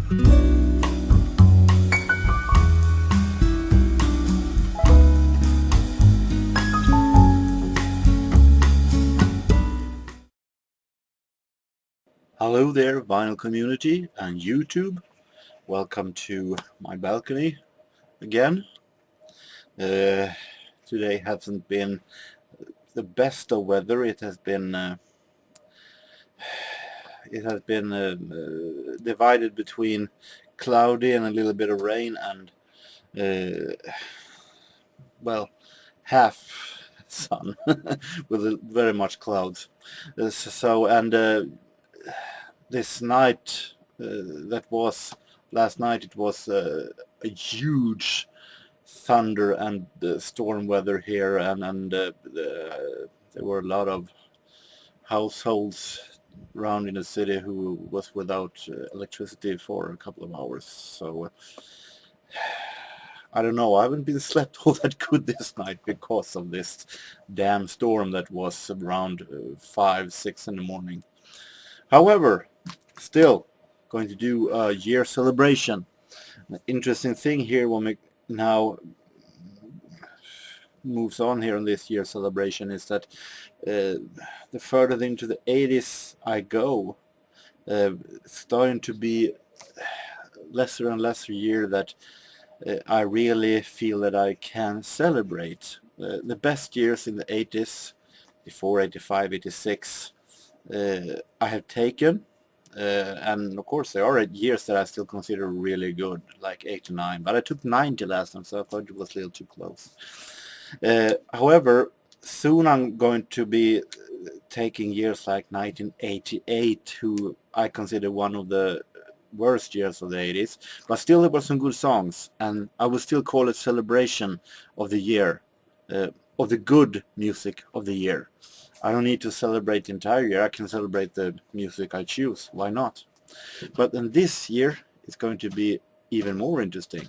Hello there, vinyl community and YouTube. Welcome to my balcony again. Today hasn't been the best of weather. It has been divided between cloudy and a little bit of rain and well, half sun with very much clouds. This night, that was last night, it was a huge thunder and storm weather here, and there were a lot of households around in the city who was without electricity for a couple of hours. So I don't know, I haven't been slept all that good this night because of this damn storm that was around 5, 6 in the morning. However, still going to do a year celebration. The interesting thing here when we now moves on here in this year celebration is that the further into the 80s I go, starting to be lesser and lesser year that I really feel that I can celebrate. The best years in the 80s, 84, 85, 86, I have taken, and of course there are years that I still consider really good, like 89, but I took 90 last time, so I thought it was a little too close. However, soon I'm going to be taking years like 1988, who I consider one of the worst years of the 80s, but still there were some good songs, and I would still call it celebration of the year, of the good music of the year. I don't need to celebrate the entire year. I can celebrate the music I choose. Why not? But then this year it's going to be even more interesting,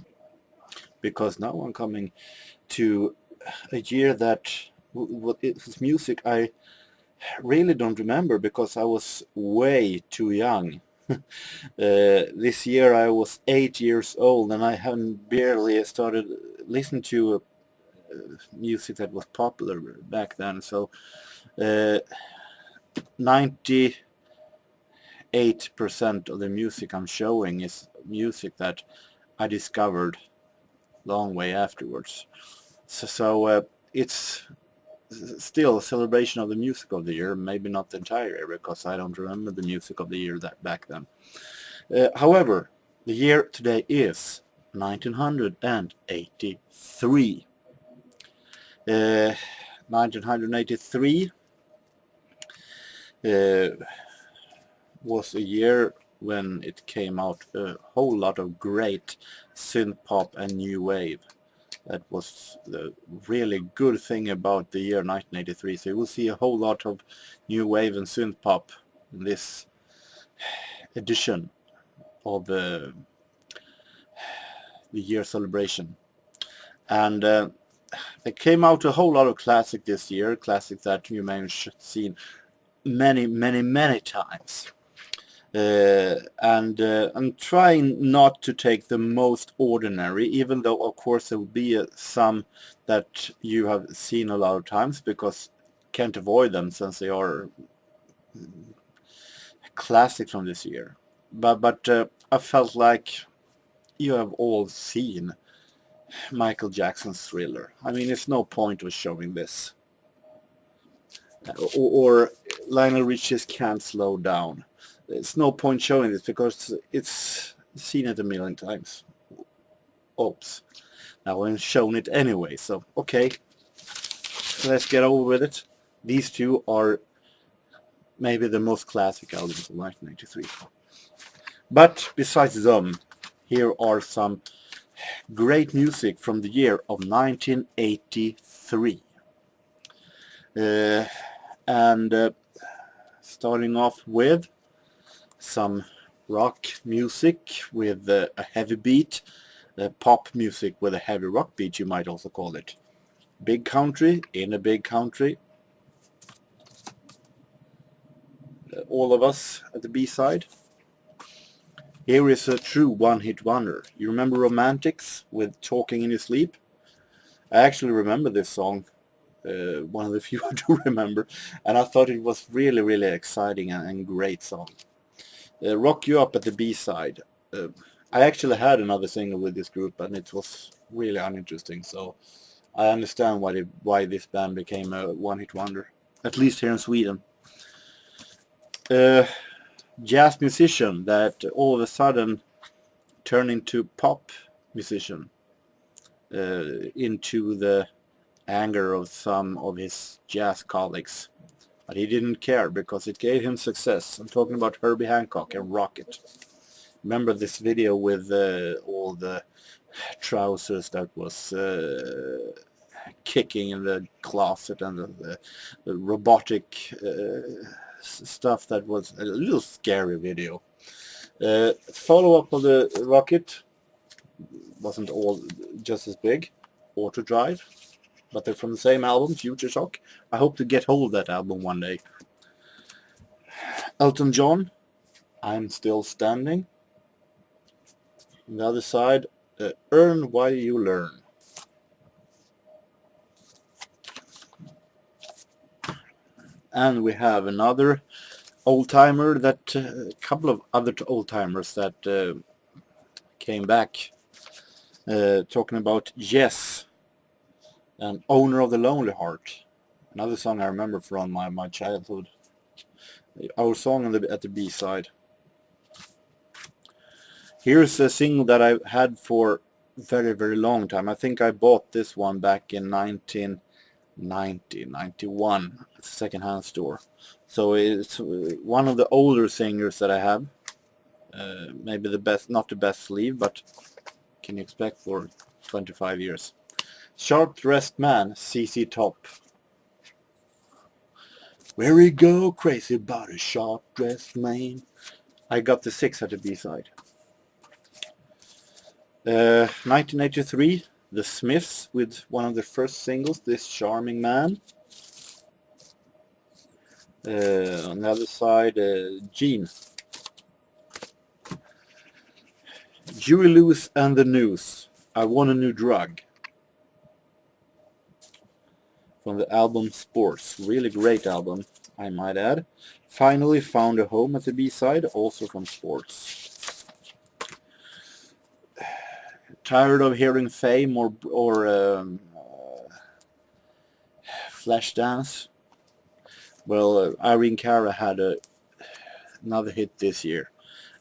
because now I'm coming to a year that it's music I really don't remember because I was way too young. This year I was 8 years old and I hadn't barely started listening to music that was popular back then. So 98% of the music I'm showing is music that I discovered long way afterwards. So it's still a celebration of the music of the year, maybe not the entire year because I don't remember the music of the year that back then. However, the year today is 1983. 1983 was a year when it came out a whole lot of great synth pop and new wave. That was the really good thing about the year 1983. So you will see a whole lot of new wave and synth pop in this edition of the year celebration. And there came out a whole lot of classic this year, classics that you may have seen many times. And I'm trying not to take the most ordinary, even though of course there will be some that you have seen a lot of times, because can't avoid them since they are classics from this year. But I felt like you have all seen Michael Jackson's Thriller. I mean, it's no point of showing this. Or Lionel Richie's Can't Slow Down. It's no point showing this because it's seen it a million times. Oops. Now I'm showing it anyway, so okay. So let's get over with it. These two are maybe the most classic albums of 1983. But besides them, here are some great music from the year of 1983. Starting off with some rock music with a heavy beat, pop music with a heavy rock beat, you might also call it. Big country in a big country. All of Us at the B-side. Here is a true one-hit wonder. You remember Romantics with Talking in Your Sleep? I actually remember this song, one of the few I do remember, and I thought it was really, really exciting and great song. Rock You Up at the B-side. I actually had another single with this group, and it was really uninteresting, so I understand why this band became a one-hit wonder, at least here in Sweden. Jazz musician that all of a sudden turned into pop musician, into the anger of some of his jazz colleagues. But he didn't care because it gave him success. I'm talking about Herbie Hancock and Rocket. Remember this video with all the trousers that was kicking in the closet, and the robotic stuff that was a little scary video. Follow-up of the Rocket wasn't all just as big, Auto Drive, but they're from the same album, Future Shock. I hope to get hold of that album one day. Elton John, I'm Still Standing. On the other side, Earn While You Learn. And we have another old-timer, that a couple of other old-timers that came back, talking about Yes and Owner of the Lonely Heart. Another song I remember from my childhood. Our song at the B-side. Here's a single that I've had for very, very long time. I think I bought this one back in 1991 at the second-hand store. So it's one of the older singers that I have. Maybe the best, not the best sleeve, but can you expect for 25 years. Sharp-Dressed Man, CC Top. Where we go crazy about a sharp-dressed man. I got the 6 at the B-side. 1983, The Smiths with one of their first singles, This Charming Man. On the other side, Gene. Huey Lewis and the News, I Want a New Drug. From the album Sports, really great album, I might add. Finally Found a Home at the B-side, also from Sports. Tired of Hearing Fame or Flashdance? Well, Irene Cara had another hit this year.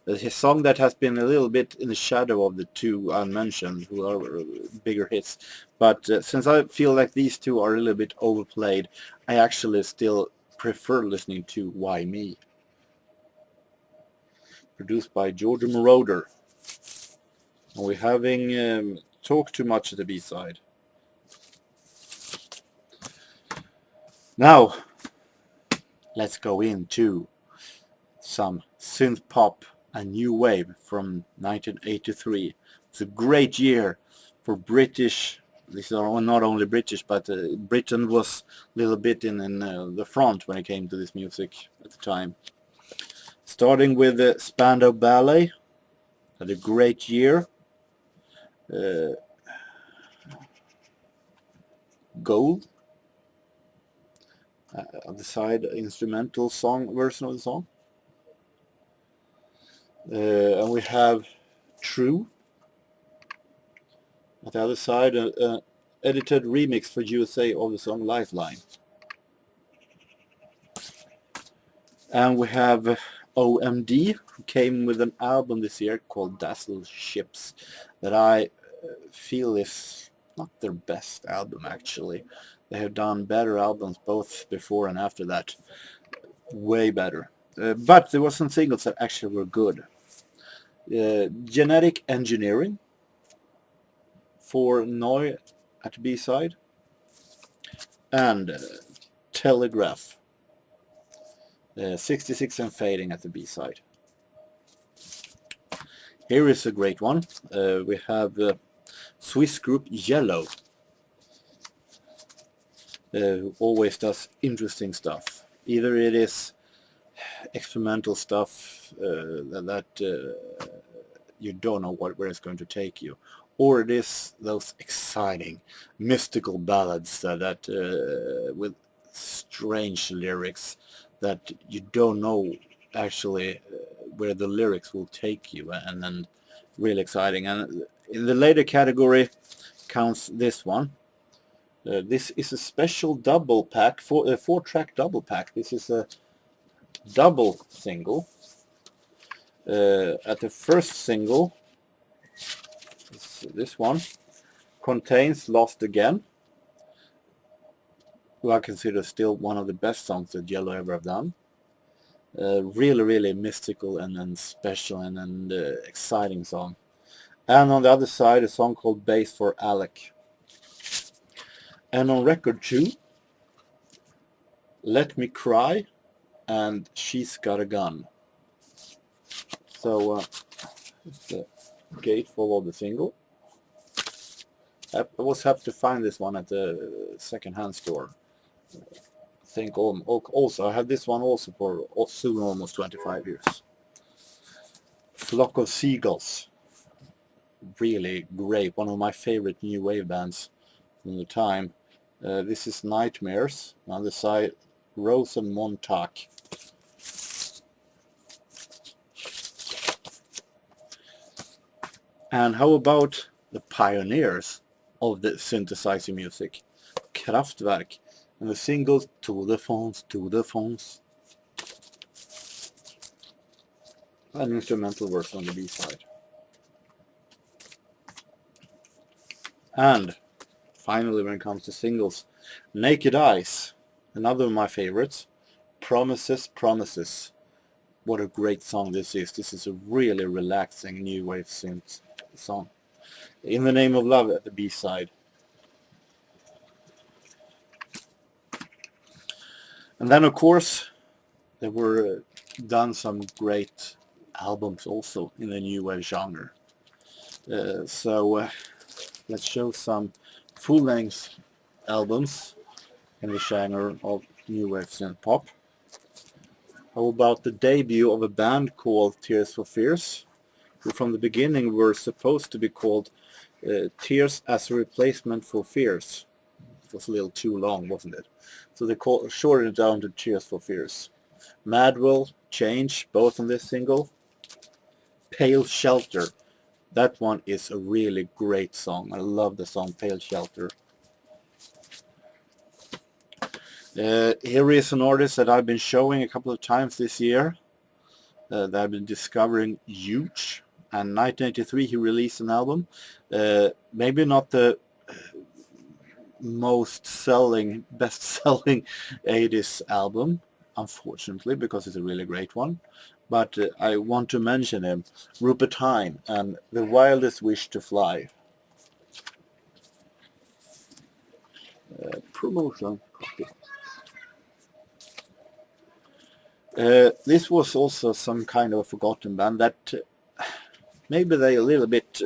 His song that has been a little bit in the shadow of the two unmentioned, who are bigger hits. But since I feel like these two are a little bit overplayed, I actually still prefer listening to Why Me? Produced by George Moroder. And we're having Talk Too Much at the B-side. Now, let's go into some synth pop and new wave from 1983. It's a great year for British. These are not only British, but Britain was a little bit in the front when it came to this music at the time. Starting with Spandau Ballet, had a great year. Gold. On the side, instrumental song version of the song. And we have True. At the other side, edited remix for USA of the song Lifeline. And we have OMD, who came with an album this year called Dazzle Ships, that I feel is not their best album actually. They have done better albums both before and after that. Way better. But there were some singles that actually were good. Genetic Engineering for Noi at the B-side, and Telegraph, 66 and Fading at the B-side. Here is a great one. We have Swiss group Yello, who always does interesting stuff. Either it is experimental stuff that you don't know where it's going to take you. Or it is those exciting mystical ballads that with strange lyrics that you don't know actually where the lyrics will take you, and then really exciting. And in the later category counts this one. This is a special double pack, 4-track double pack. This is a double single. At the first single, this one contains Lost Again, who I consider still one of the best songs that Yello ever have done. Really, really mystical and special and exciting song. And on the other side, a song called Bass for Alec. And on record 2, Let Me Cry and She's Got a Gun. So it's the gatefold of the single. I was happy to find this one at the second-hand store. I think also I had this one also for soon almost 25 years. Flock of Seagulls. Really great. One of my favorite new wave bands from the time. This is Nightmares. On the side, Rose and Montauk. And how about the pioneers of the synthesizer music? Kraftwerk. And the single To the Phones. An instrumental version on the B-side. And finally, when it comes to singles, Naked Eyes, another of my favorites. Promises. What a great song this is. This is a really relaxing new wave synth song. In the Name of Love at the B-side. And then, of course, there were done some great albums also in the new wave genre. So let's show some full-length albums in the genre of new wave synth pop. How about the debut of a band called Tears for Fears, who from the beginning were supposed to be called Tears as a Replacement for Fears. It was a little too long, wasn't it? So they shortened it down to Tears for Fears. Madwell, Change, both on this single. Pale Shelter. That one is a really great song. I love the song Pale Shelter. Here is an artist that I've been showing a couple of times this year. That I've been discovering huge. And 1983 he released an album. Maybe not the best-selling 80s album, unfortunately, because it's a really great one. But I want to mention him, Rupert Hine, and The Wildest Wish to Fly. Promotion copy. This was also some kind of a forgotten band that maybe they a little bit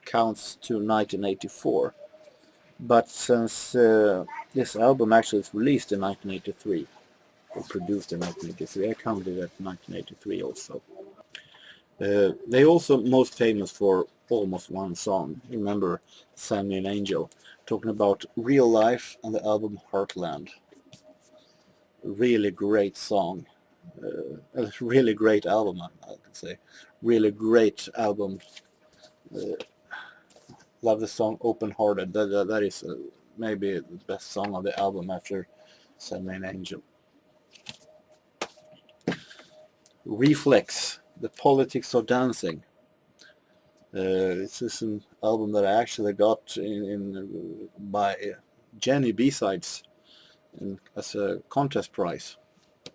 counts to 1984. But since this album actually is released in 1983, or produced in 1983, I counted it at 1983 also. They also most famous for almost one song. Remember, Send Me an Angel, talking about real life and the album Heartland. Really great song. A really great album, I could say. Really great album. Love the song Open Hearted. That is maybe the best song of the album after Send Me an Angel. Reflex, The Politics of Dancing. This is an album that I actually got by Jenny B-Sides as a contest prize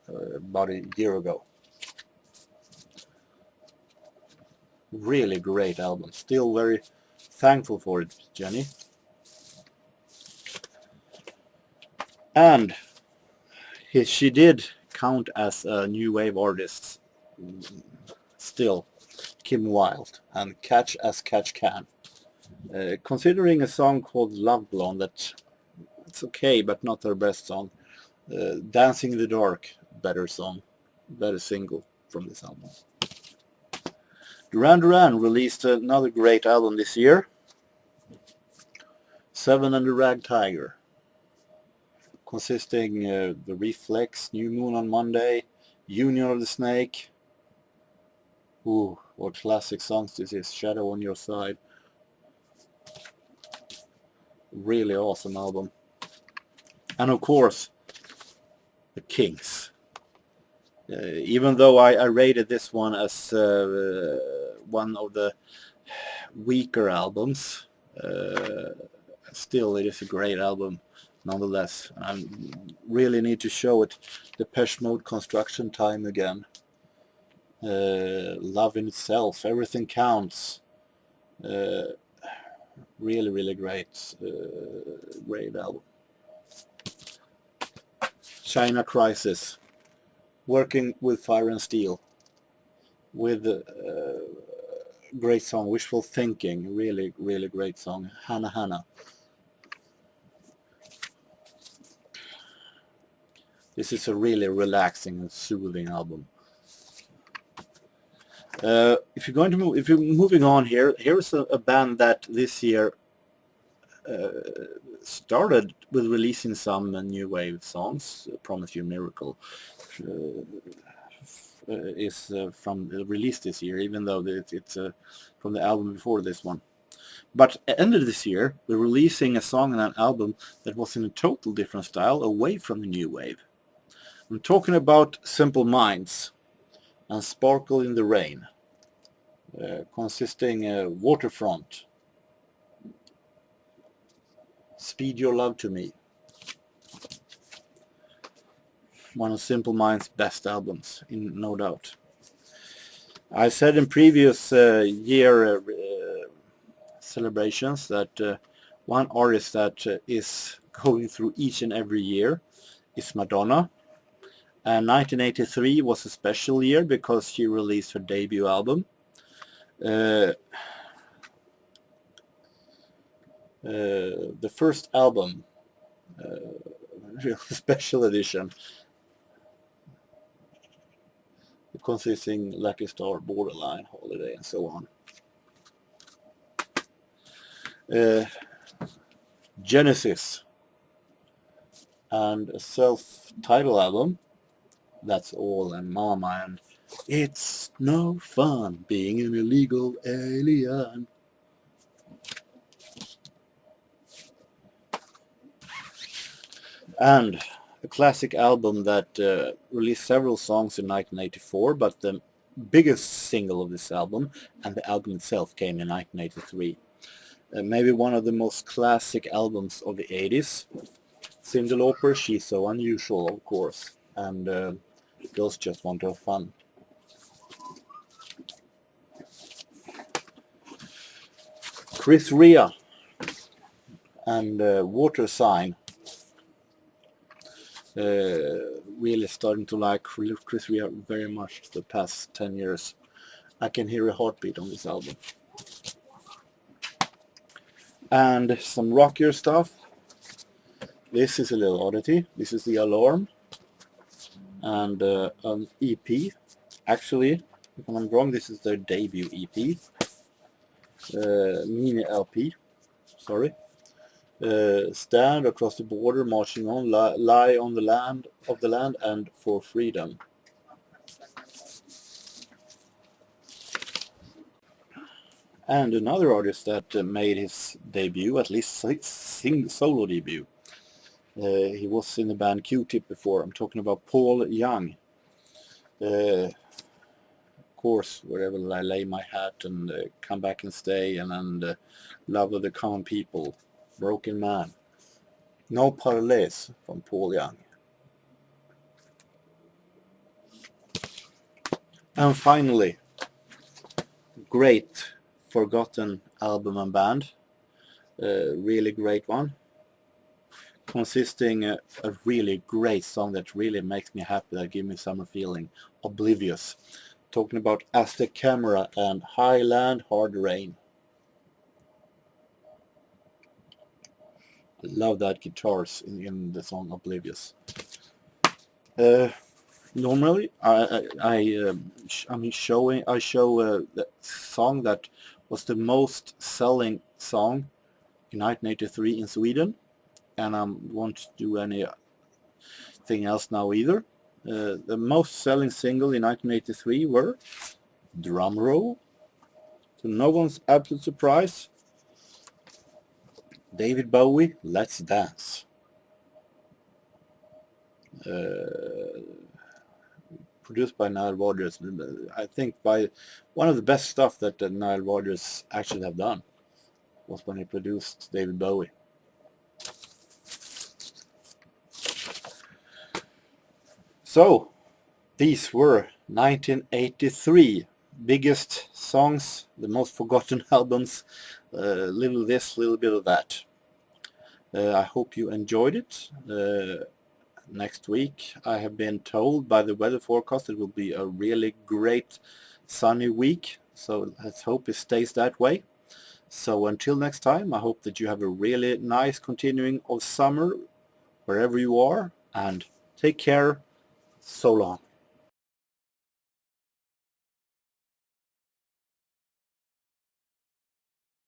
about a year ago. Really great album. Still very thankful for it, Jenny. And she did count as a new wave artist still, Kim Wilde, and Catch as Catch Can. Considering a song called Love Blonde, that it's okay but not her best song. Dancing in the Dark, better song, better single from this album. Duran Duran released another great album this year, Seven and the Rag Tiger, consisting The Reflex, New Moon on Monday, Union of the Snake. Ooh, what classic songs this is, Shadow on Your Side. Really awesome album. And of course, the Kings. Even though I rated this one as one of the weaker albums, still it is a great album nonetheless. I really need to show it. Depeche Mode, Construction Time again. Love in Itself, Everything Counts. Really great album. China Crisis, Working with Fire and Steel, with great song, Wishful Thinking, really great song, Hannah Hannah. This is a really relaxing and soothing album. If you're moving on here's a band that this year started with releasing some new wave songs. Promise You a Miracle is from released this year, even though it's from the album before this one. But at the end of this year, they're releasing a song and an album that was in a total different style, away from the new wave. I'm talking about Simple Minds and Sparkle in the Rain, consisting Waterfront, Speed Your Love to Me. One of Simple Minds' best albums, no doubt. I said in previous year celebrations that one artist that is going through each and every year is Madonna. And 1983 was a special year because she released her debut album. The first album, special edition, consisting Lucky Star, Borderline, Holiday, and so on. Genesis, and a self-titled album, That's All, and Mama, and It's No Fun Being an Illegal Alien. And a classic album that released several songs in 1984, but the biggest single of this album and the album itself came in 1983. Maybe one of the most classic albums of the 80s. Cyndi Lauper, She's So Unusual, of course, and Girls Just Want to Have Fun. Chris Rea and Water Sign. Really starting to like Chris Rea very much the past 10 years. I can hear a heartbeat on this album. And some rockier stuff. This is a little oddity. This is The Alarm, and an EP. Actually, if I'm wrong, this is their debut EP. Mini LP. Sorry. Stand across the border, marching on, lie on the land of the land, and for freedom. And another artist that made his debut, at least solo debut. He was in the band Q-Tip before. I'm talking about Paul Young. Of course, Wherever I Lay My Hat, and Come Back and Stay, and Love of the Common People, Broken Man. No Parallels from Paul Young. And finally, great forgotten album and band. Really great one. Consisting a really great song that really makes me happy, that gives me summer feeling. Oblivious. Talking about Aztec Camera and Highland Hard Rain. I love that guitars in the song Oblivious. Normally, I show the song that was the most selling song in 1983 in Sweden, and I won't do anything else now either. The most selling single in 1983 were, drum roll, to no one's absolute surprise, David Bowie, Let's Dance. Produced by Nile Rodgers. I think by one of the best stuff that Nile Rodgers actually have done was when he produced David Bowie. So these were 1983 biggest songs, the most forgotten albums, little this, little bit of that. I hope you enjoyed it. Next week, I have been told by the weather forecast it will be a really great sunny week, so let's hope it stays that way. So until next time, I hope that you have a really nice continuing of summer wherever you are, and take care. So long.